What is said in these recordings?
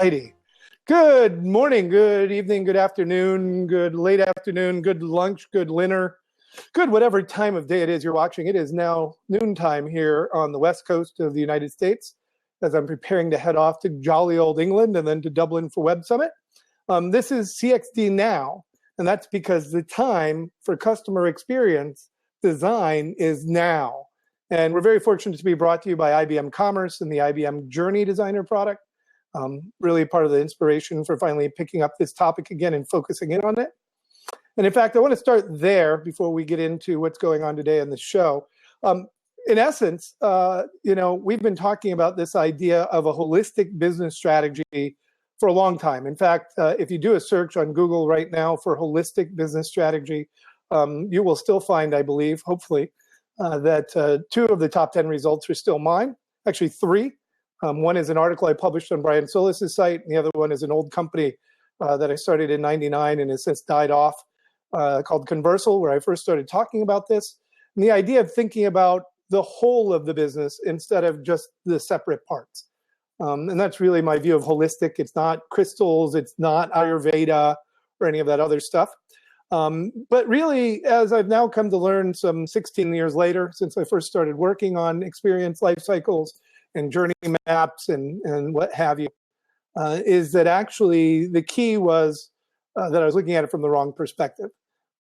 Righty. Good morning, good evening, good afternoon, good late afternoon, good lunch, good dinner, good whatever time of day it is you're watching. It is now noontime here on the west coast of the United States as I'm preparing to head off to jolly old England and then to Dublin for Web Summit. This is CXD Now, and that's because the time for customer experience design is now. And we're very fortunate to be brought to you by IBM Commerce and the IBM Journey Designer product. Really part of the inspiration for finally picking up this topic again and focusing in on it. And in fact, I want to start there before we get into what's going on today on the show. In essence, we've been talking about this idea of a holistic business strategy for a long time. In fact, if you do a search on Google right now for holistic business strategy, you will still find, I believe, hopefully, that 2 of the top 10 results are still mine, actually 3. One is an article I published on Brian Solis's site, and the other one is an old company that I started in '99 and has since died off, called Conversal, where I first started talking about this. And the idea of thinking about the whole of the business instead of just the separate parts. And that's really my view of holistic. It's not crystals, it's not Ayurveda or any of that other stuff. But really, as I've now come to learn some 16 years later, since I first started working on experience life cycles and journey maps and what have you, is that actually the key was that I was looking at it from the wrong perspective.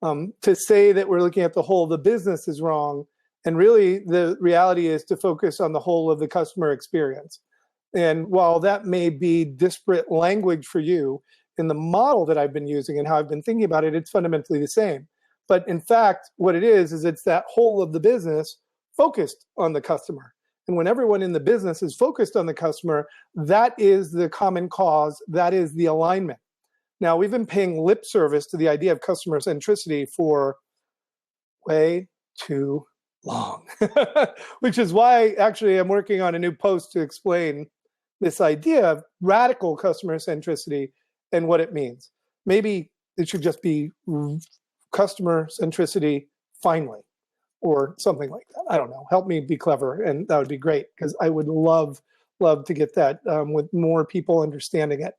To say that we're looking at the whole of the business is wrong, and really the reality is to focus on the whole of the customer experience. And while that may be disparate language for you, in the model that I've been using and how I've been thinking about it, it's fundamentally the same. But in fact, what it is it's that whole of the business focused on the customer. And when everyone in the business is focused on the customer, that is the common cause, that is the alignment. Now, we've been paying lip service to the idea of customer centricity for way too long, which is why actually I'm working on a new post to explain this idea of radical customer centricity and what it means. Maybe it should just be customer centricity finally, or something like that. I don't know. Help me be clever, and that would be great, because I would love to get that with more people understanding it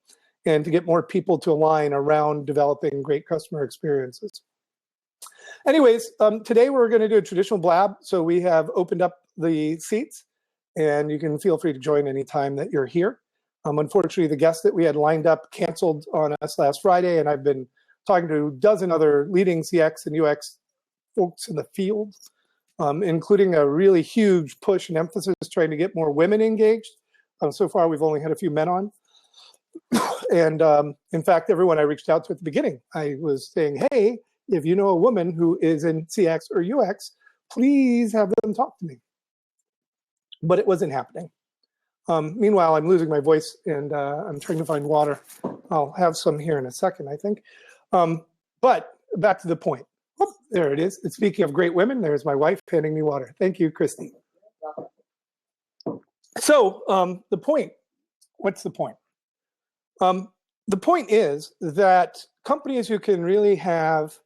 and to get more people to align around developing great customer experiences. Anyways, today we're going to do a traditional blab. So we have opened up the seats, and you can feel free to join anytime that you're here. Unfortunately, the guest that we had lined up canceled on us last Friday, and I've been talking to a dozen other leading CX and UX folks in the field, including a really huge push and emphasis trying to get more women engaged. So far, we've only had a few men on. And in fact, everyone I reached out to at the beginning, I was saying, hey, if you know a woman who is in CX or UX, please have them talk to me. But it wasn't happening. Meanwhile, I'm losing my voice, and I'm trying to find water. I'll have some here in a second, I think. But back to the point. Oh, there it is. And speaking of great women, there's my wife handing me water. Thank you, Christy. So the point, what's the point? The point is that companies who can really have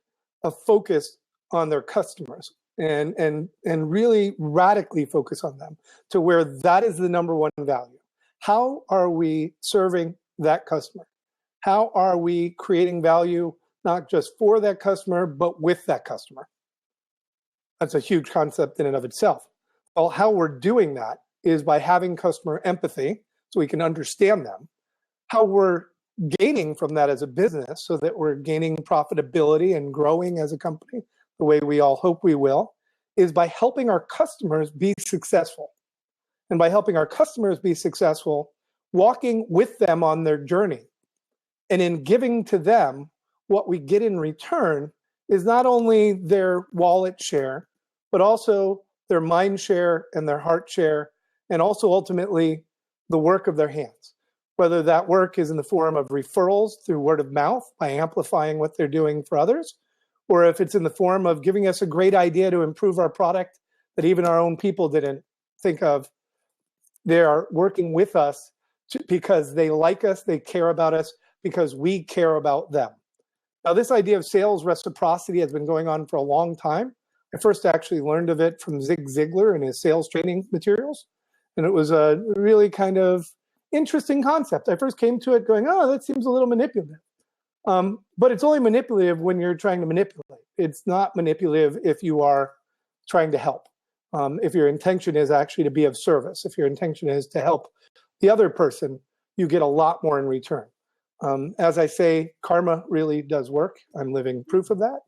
a focus on their customers and really radically focus on them to where that is the number one value. How are we serving that customer? How are we creating value not just for that customer, but with that customer? That's a huge concept in and of itself. Well, how we're doing that is by having customer empathy so we can understand them. How we're gaining from that as a business so that we're gaining profitability and growing as a company the way we all hope we will is by helping our customers be successful. And by helping our customers be successful, walking with them on their journey. And in giving to them, what we get in return is not only their wallet share, but also their mind share and their heart share, and also ultimately the work of their hands. Whether that work is in the form of referrals through word of mouth by amplifying what they're doing for others, or if it's in the form of giving us a great idea to improve our product that even our own people didn't think of. They are working with us because they like us, they care about us, because we care about them. Now, this idea of sales reciprocity has been going on for a long time. I first actually learned of it from Zig Ziglar in his sales training materials. And it was a really kind of interesting concept. I first came to it going, oh, that seems a little manipulative. But it's only manipulative when you're trying to manipulate. It's not manipulative if you are trying to help. If your intention is actually to be of service, if your intention is to help the other person, you get a lot more in return. As I say, karma really does work. I'm living proof of that.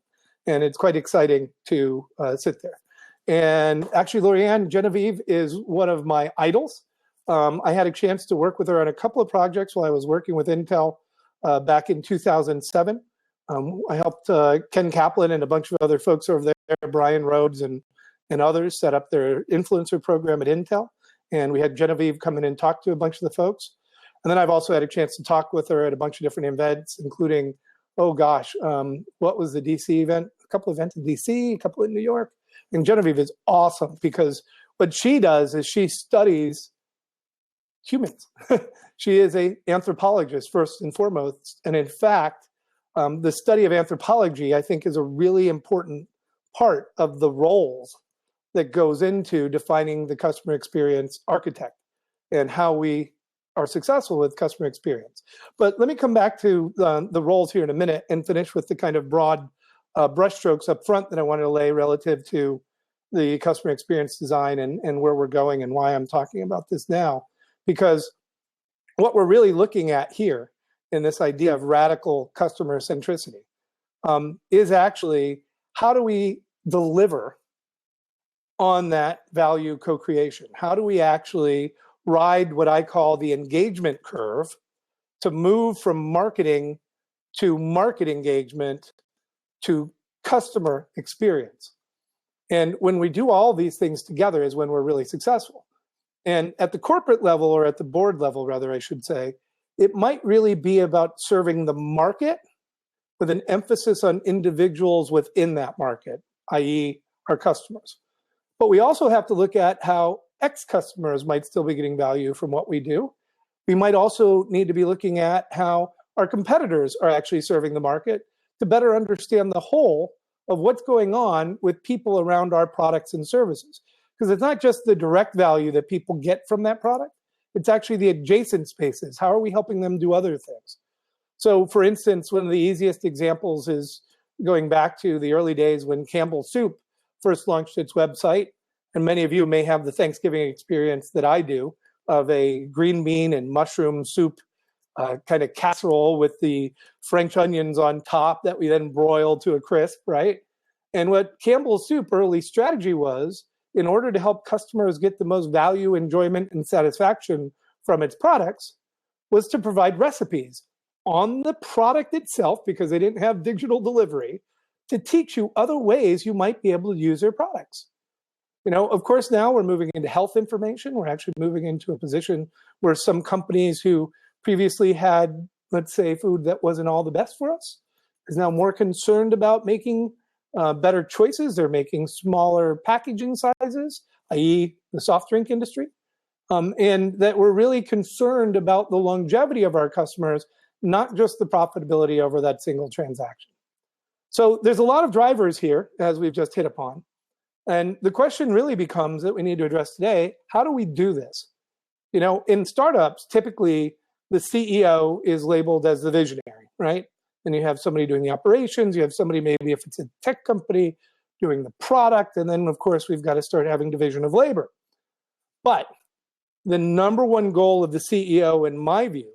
And it's quite exciting to sit there. And actually, Lorianne Genevieve is one of my idols. I had a chance to work with her on a couple of projects while I was working with Intel back in 2007. I helped Ken Kaplan and a bunch of other folks over there, Brian Rhodes and others, set up their influencer program at Intel. And we had Genevieve come in and talk to a bunch of the folks. And then I've also had a chance to talk with her at a bunch of different events, including, oh gosh, what was the DC event? A couple of events in DC, a couple in New York. And Genevieve is awesome because what she does is she studies humans. She is an anthropologist first and foremost. And in fact, the study of anthropology, I think, is a really important part of the roles that goes into defining the customer experience architect and how we are successful with customer experience. But let me come back to the roles here in a minute and finish with the kind of broad brushstrokes up front that I wanted to lay relative to the customer experience design and where we're going and why I'm talking about this now. Because what we're really looking at here in this idea of radical customer centricity is actually how do we deliver on that value co-creation? How do we actually ride what I call the engagement curve to move from marketing to market engagement to customer experience? And when we do all these things together is when we're really successful. And at the corporate level, or at the board level, rather, I should say, it might really be about serving the market with an emphasis on individuals within that market, i.e. our customers. But we also have to look at how ex-customers might still be getting value from what we do. We might also need to be looking at how our competitors are actually serving the market to better understand the whole of what's going on with people around our products and services. Because it's not just the direct value that people get from that product, it's actually the adjacent spaces. How are we helping them do other things? So for instance, one of the easiest examples is going back to the early days when Campbell's Soup first launched its website. And many of you may have the Thanksgiving experience that I do of a green bean and mushroom soup kind of casserole with the French onions on top that we then broil to a crisp, right? And what Campbell's Soup early strategy was, in order to help customers get the most value, enjoyment, and satisfaction from its products, was to provide recipes on the product itself, because they didn't have digital delivery, to teach you other ways you might be able to use their products. You know, of course, now we're moving into health information. We're actually moving into a position where some companies who previously had, let's say, food that wasn't all the best for us is now more concerned about making better choices. They're making smaller packaging sizes, i.e. the soft drink industry, and that we're really concerned about the longevity of our customers, not just the profitability over that single transaction. So there's a lot of drivers here, as we've just hit upon. And the question really becomes that we need to address today, how do we do this? You know, in startups, typically the CEO is labeled as the visionary, right? And you have somebody doing the operations, you have somebody, maybe if it's a tech company, doing the product, and then of course we've got to start having division of labor. But the number one goal of the CEO, in my view,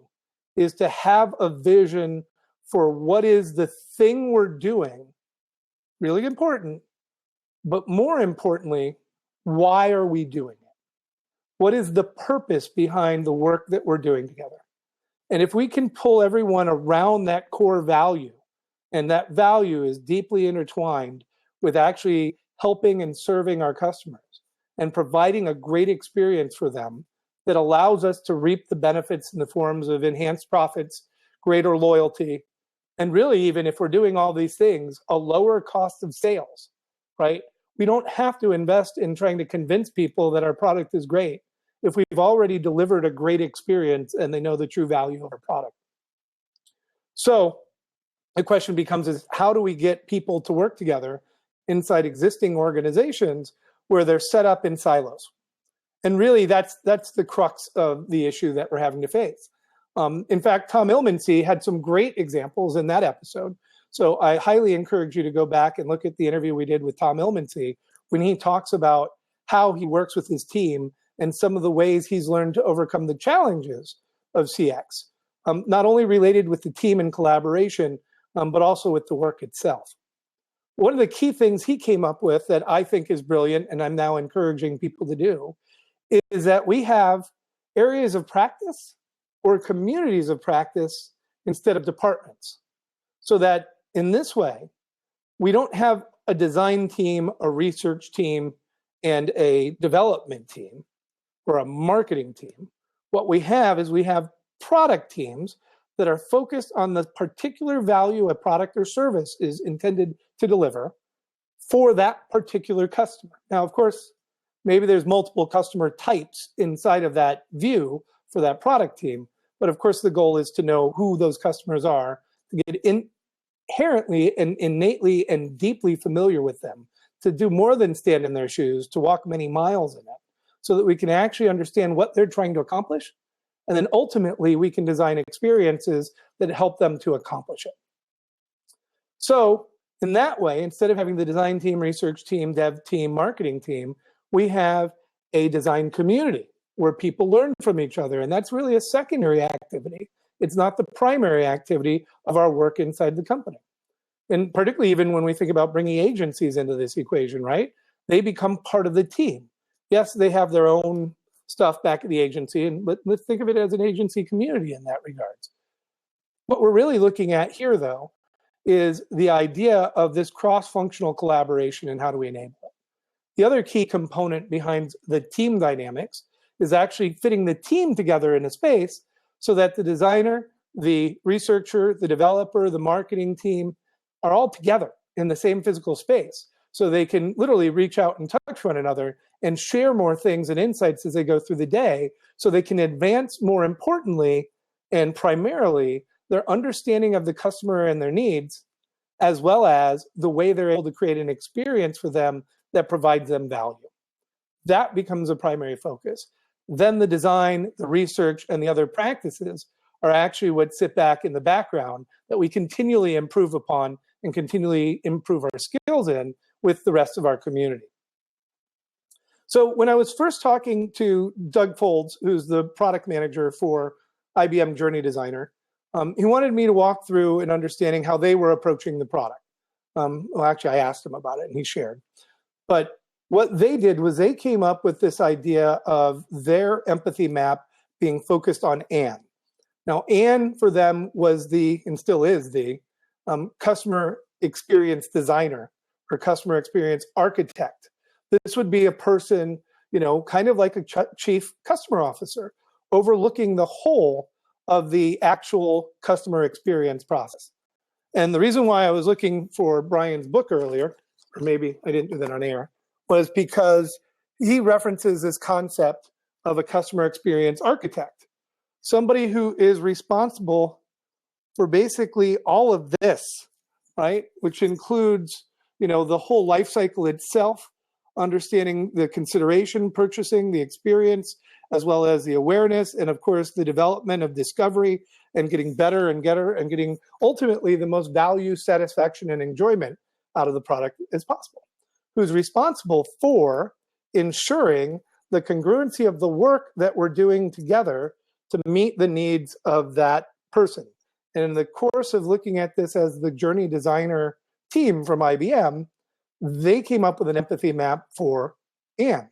is to have a vision for what is the thing we're doing, really important, but more importantly, why are we doing it? What is the purpose behind the work that we're doing together? And if we can pull everyone around that core value, and that value is deeply intertwined with actually helping and serving our customers and providing a great experience for them that allows us to reap the benefits in the forms of enhanced profits, greater loyalty, and really, even if we're doing all these things, a lower cost of sales, right? We don't have to invest in trying to convince people that our product is great if we've already delivered a great experience and they know the true value of our product. So the question becomes is, how do we get people to work together inside existing organizations where they're set up in silos? And really, that's the crux of the issue that we're having to face. In fact, Tom Ilman had some great examples in that episode. So I highly encourage you to go back and look at the interview we did with Tom Ilman when he talks about how he works with his team and some of the ways he's learned to overcome the challenges of CX, not only related with the team and collaboration, but also with the work itself. One of the key things he came up with that I think is brilliant, and I'm now encouraging people to do, is that we have areas of practice or communities of practice instead of departments. So that in this way, we don't have a design team, a research team, and a development team or a marketing team. What we have is we have product teams that are focused on the particular value a product or service is intended to deliver for that particular customer. Now, of course, maybe there's multiple customer types inside of that view for that product team, but of course the goal is to know who those customers are, to get inherently and innately and deeply familiar with them, to do more than stand in their shoes, to walk many miles in it, so that we can actually understand what they're trying to accomplish. And then ultimately we can design experiences that help them to accomplish it. So in that way, instead of having the design team, research team, dev team, marketing team, we have a design community where people learn from each other. And that's really a secondary activity. It's not the primary activity of our work inside the company. And particularly even when we think about bringing agencies into this equation, right? They become part of the team. Yes, they have their own stuff back at the agency, but let's think of it as an agency community in that regards. What we're really looking at here, though, is the idea of this cross-functional collaboration and how do we enable it. The other key component behind the team dynamics is actually fitting the team together in a space so that the designer, the researcher, the developer, the marketing team are all together in the same physical space. So they can literally reach out and touch one another and share more things and insights as they go through the day, so they can advance, more importantly and primarily, their understanding of the customer and their needs, as well as the way they're able to create an experience for them that provides them value. That becomes a primary focus. Then the design, the research, and the other practices are actually what sit back in the background that we continually improve upon and continually improve our skills in with the rest of our community. So when I was first talking to Doug Folds, who's the product manager for IBM Journey Designer, he wanted me to walk through and understanding how they were approaching the product. Well, actually, I asked him about it and he shared. But what they did was they came up with this idea of their empathy map being focused on Anne. Now, Anne for them was and still is the customer experience designer or customer experience architect. This would be a person, kind of like a chief customer officer, overlooking the whole of the actual customer experience process. And the reason why I was looking for Brian's book earlier, or maybe I didn't do that on air, was because he references this concept of a customer experience architect, somebody who is responsible for basically all of this, right? Which includes, the whole life cycle itself, understanding the consideration, purchasing, the experience, as well as the awareness, and of course the development of discovery and getting better and getting ultimately the most value, satisfaction, and enjoyment out of the product as possible. Who's responsible for ensuring the congruency of the work that we're doing together to meet the needs of that person. And in the course of looking at this as the Journey Designer team from IBM, they came up with an empathy map for Anne.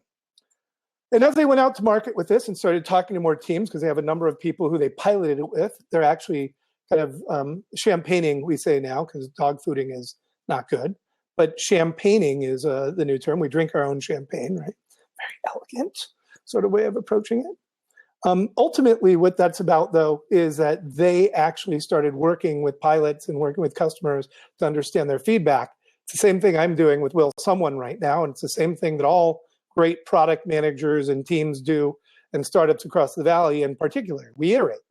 And as they went out to market with this and started talking to more teams, because they have a number of people who they piloted it with, they're actually kind of champagning, we say now, because dog fooding is not good. But champagning is the new term. We drink our own champagne, right? Very elegant sort of way of approaching it. Ultimately, what that's about, though, is that they actually started working with pilots and working with customers to understand their feedback. It's the same thing I'm doing with Will Someone right now, and it's the same thing that all great product managers and teams do, and startups across the valley in particular. We iterate.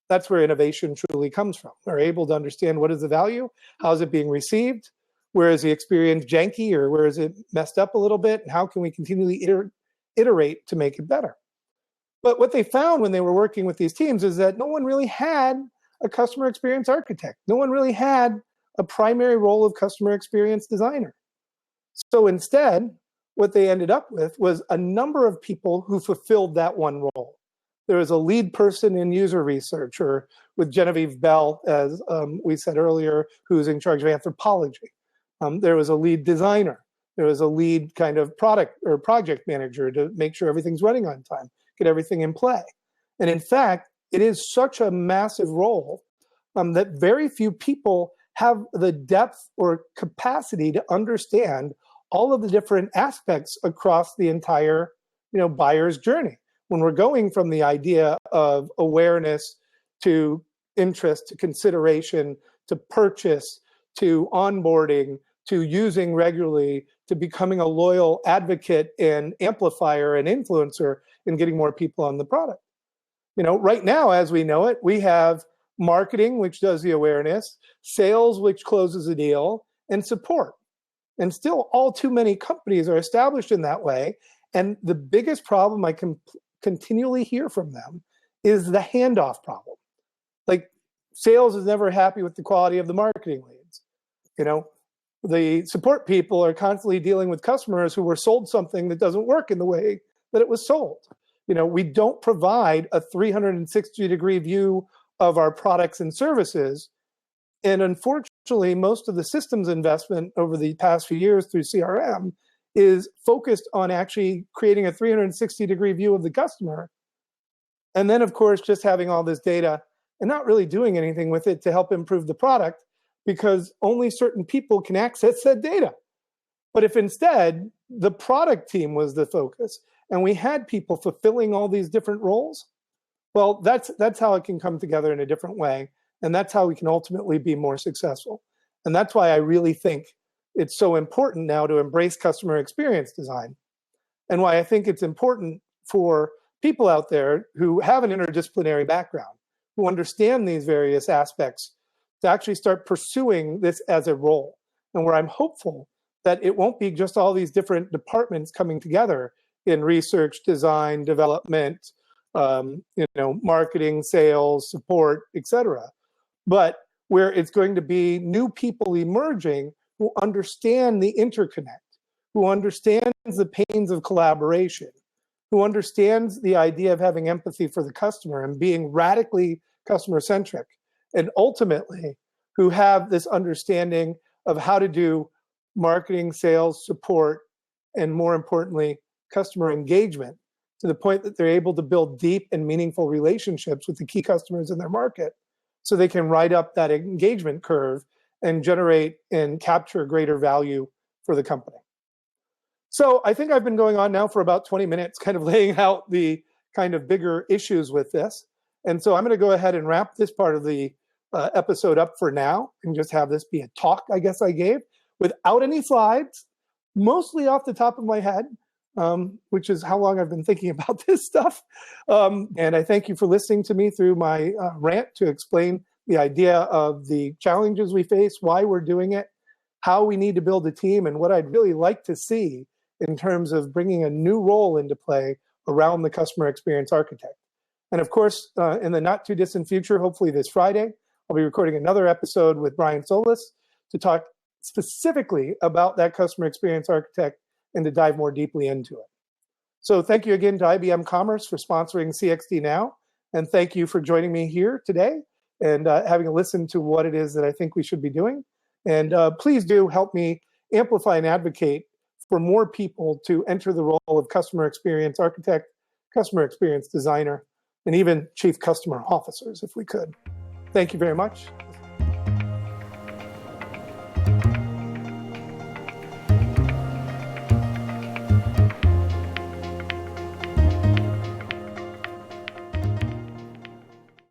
That's where innovation truly comes from. We're able to understand what is the value, how is it being received, where is the experience janky, or where is it messed up a little bit, and how can we continually iterate to make it better. But what they found when they were working with these teams is that no one really had a customer experience architect. No one really had a primary role of customer experience designer. So instead, what they ended up with was a number of people who fulfilled that one role. There was a lead person in user research, or with Genevieve Bell, as we said earlier, who's in charge of anthropology. There was a lead designer. There was a lead kind of product or project manager to make sure everything's running on time, get everything in play. And in fact, it is such a massive role that very few people have the depth or capacity to understand all of the different aspects across the entire, buyer's journey. When we're going from the idea of awareness to interest to consideration to purchase to onboarding to using regularly to becoming a loyal advocate and amplifier and influencer and getting more people on the product. Right now, as we know it, we have marketing, which does the awareness, sales, which closes a deal, and support. And still, all too many companies are established in that way. And the biggest problem I can continually hear from them is the handoff problem. Like, sales is never happy with the quality of the marketing leads. The support people are constantly dealing with customers who were sold something that doesn't work in the way that it was sold. We don't provide a 360-degree view of our products and services. And unfortunately, most of the systems investment over the past few years through CRM is focused on actually creating a 360-degree view of the customer. And then, of course, just having all this data and not really doing anything with it to help improve the product, because only certain people can access that data. But if instead the product team was the focus and we had people fulfilling all these different roles, well, that's how it can come together in a different way. And that's how we can ultimately be more successful. And that's why I really think it's so important now to embrace customer experience design. And why I think it's important for people out there who have an interdisciplinary background, who understand these various aspects, to actually start pursuing this as a role. And where I'm hopeful that it won't be just all these different departments coming together in research, design, development, marketing, sales, support, etc., but where it's going to be new people emerging who understand the interconnect, who understands the pains of collaboration, who understands the idea of having empathy for the customer and being radically customer-centric, and ultimately who have this understanding of how to do marketing, sales, support, and more importantly, customer engagement to the point that they're able to build deep and meaningful relationships with the key customers in their market so they can ride up that engagement curve and generate and capture greater value for the company. So I think I've been going on now for about 20 minutes, kind of laying out the kind of bigger issues with this. And so I'm going to go ahead and wrap this part of the episode up for now and just have this be a talk, I guess I gave, without any slides, mostly off the top of my head, which is how long I've been thinking about this stuff. And I thank you for listening to me through my rant to explain the idea of the challenges we face, why we're doing it, how we need to build a team, and what I'd really like to see in terms of bringing a new role into play around the customer experience architect. And of course, in the not too distant future, hopefully this Friday, I'll be recording another episode with Brian Solis to talk specifically about that customer experience architect and to dive more deeply into it. So thank you again to IBM Commerce for sponsoring CXD Now. And thank you for joining me here today and having a listen to what it is that I think we should be doing. And please do help me amplify and advocate for more people to enter the role of customer experience architect, customer experience designer, and even chief customer officers, if we could. Thank you very much.